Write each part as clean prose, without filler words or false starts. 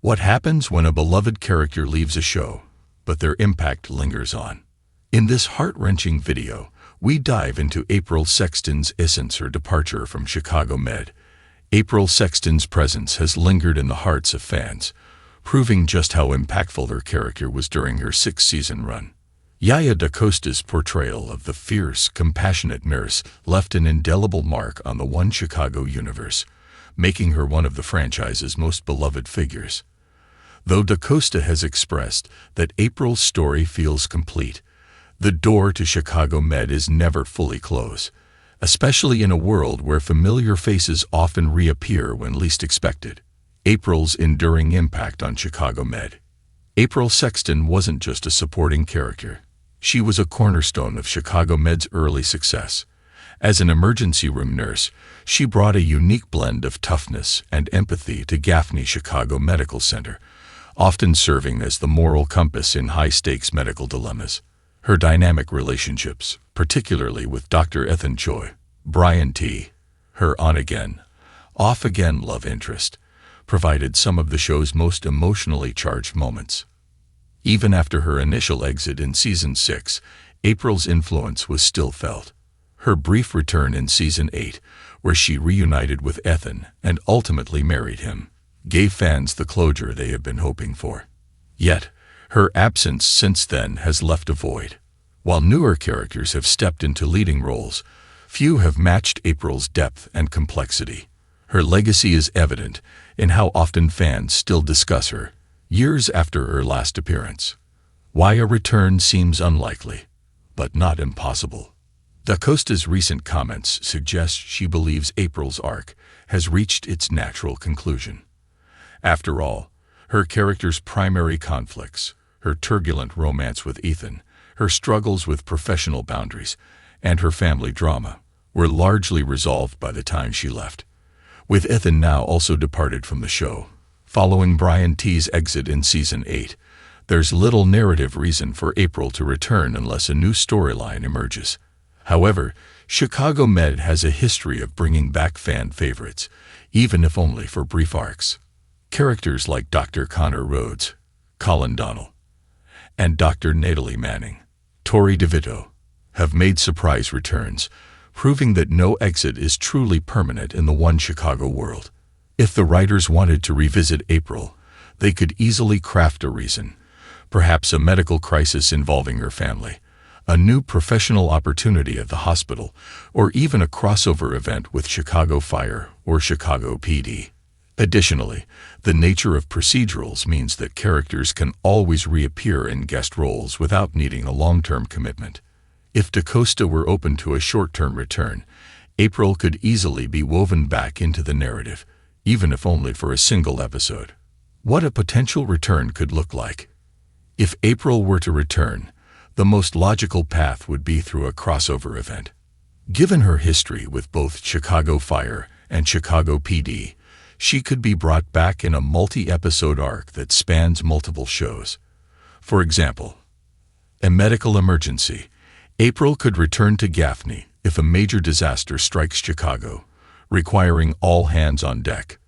What happens when a beloved character leaves a show, but their impact lingers on? In this heart-wrenching video, we dive into April Sexton's essence, her departure from Chicago Med. April Sexton's presence has lingered in the hearts of fans, proving just how impactful her character was during her six-season run. Yaya DaCosta's portrayal of the fierce, compassionate nurse left an indelible mark on the One Chicago universe, making her one of the franchise's most beloved figures. Though DaCosta has expressed that April's story feels complete, the door to Chicago Med is never fully closed, especially in a world where familiar faces often reappear when least expected. April's enduring impact on Chicago Med. April Sexton wasn't just a supporting character. She was a cornerstone of Chicago Med's early success. As an emergency room nurse, she brought a unique blend of toughness and empathy to Gaffney Chicago Medical Center, often serving as the moral compass in high-stakes medical dilemmas. Her dynamic relationships, particularly with Dr. Ethan Choi, Brian T., her on-again, off-again love interest, provided some of the show's most emotionally charged moments. Even after her initial exit in Season 6, April's influence was still felt. Her brief return in Season 8, where she reunited with Ethan and ultimately married him, gave fans the closure they have been hoping for. Yet, her absence since then has left a void. While newer characters have stepped into leading roles, few have matched April's depth and complexity. Her legacy is evident in how often fans still discuss her, years after her last appearance. Why a return seems unlikely, but not impossible. DaCosta's recent comments suggest she believes April's arc has reached its natural conclusion. After all, her character's primary conflicts, her turbulent romance with Ethan, her struggles with professional boundaries, and her family drama, were largely resolved by the time she left. With Ethan now also departed from the show, following Brian T.'s exit in Season 8, there's little narrative reason for April to return unless a new storyline emerges. However, Chicago Med has a history of bringing back fan favorites, even if only for brief arcs. Characters like Dr. Connor Rhodes, Colin Donnell, and Dr. Natalie Manning, Tori DeVito, have made surprise returns, proving that no exit is truly permanent in the One Chicago world. If the writers wanted to revisit April, they could easily craft a reason, perhaps a medical crisis involving her family, a new professional opportunity at the hospital, or even a crossover event with Chicago Fire or Chicago PD. Additionally, the nature of procedurals means that characters can always reappear in guest roles without needing a long-term commitment. If DaCosta were open to a short-term return, April could easily be woven back into the narrative, even if only for a single episode. What a potential return could look like. If April were to return, the most logical path would be through a crossover event. Given her history with both Chicago Fire and Chicago PD, she could be brought back in a multi-episode arc that spans multiple shows. For example, a medical emergency. April could return to Gaffney if a major disaster strikes Chicago, requiring all hands on deck.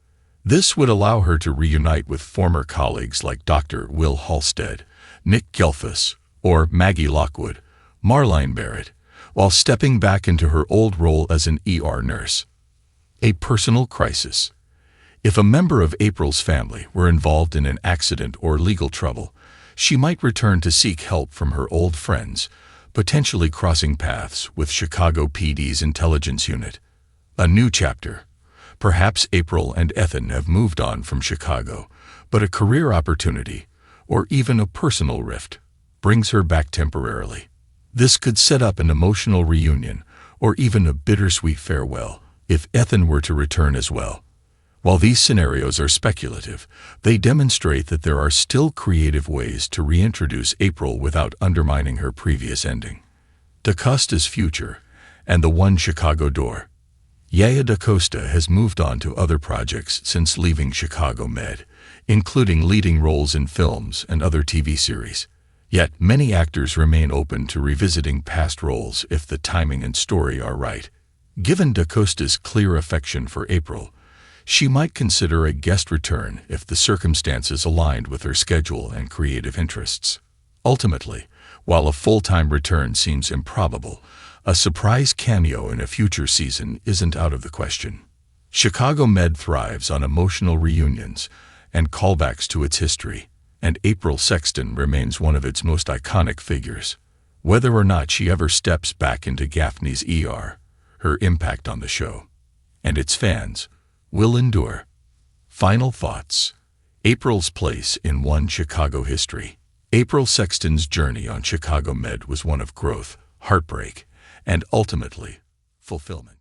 This would allow her to reunite with former colleagues like Dr. Will Halstead, Nick Gelfus, or Maggie Lockwood, Marlene Barrett, while stepping back into her old role as an ER nurse. A personal crisis. If a member of April's family were involved in an accident or legal trouble, she might return to seek help from her old friends, potentially crossing paths with Chicago PD's intelligence unit. A new chapter. Perhaps April and Ethan have moved on from Chicago, but a career opportunity, or even a personal rift, brings her back temporarily. This could set up an emotional reunion, or even a bittersweet farewell, if Ethan were to return as well. While these scenarios are speculative, they demonstrate that there are still creative ways to reintroduce April without undermining her previous ending. DaCosta's future, and the One Chicago door. Yaya DaCosta has moved on to other projects since leaving Chicago Med, including leading roles in films and other TV series. Yet many actors remain open to revisiting past roles if the timing and story are right. Given DaCosta's clear affection for April, She might consider a guest return if the circumstances aligned with her schedule and creative interests. Ultimately, while a full-time return seems improbable, a surprise cameo in a future season isn't out of the question. Chicago Med thrives on emotional reunions and callbacks to its history, and April Sexton remains one of its most iconic figures. Whether or not she ever steps back into Gaffney's ER, her impact on the show and its fans will endure. Final thoughts. April's place in One Chicago history. April Sexton's journey on Chicago Med was one of growth, heartbreak, and ultimately fulfillment.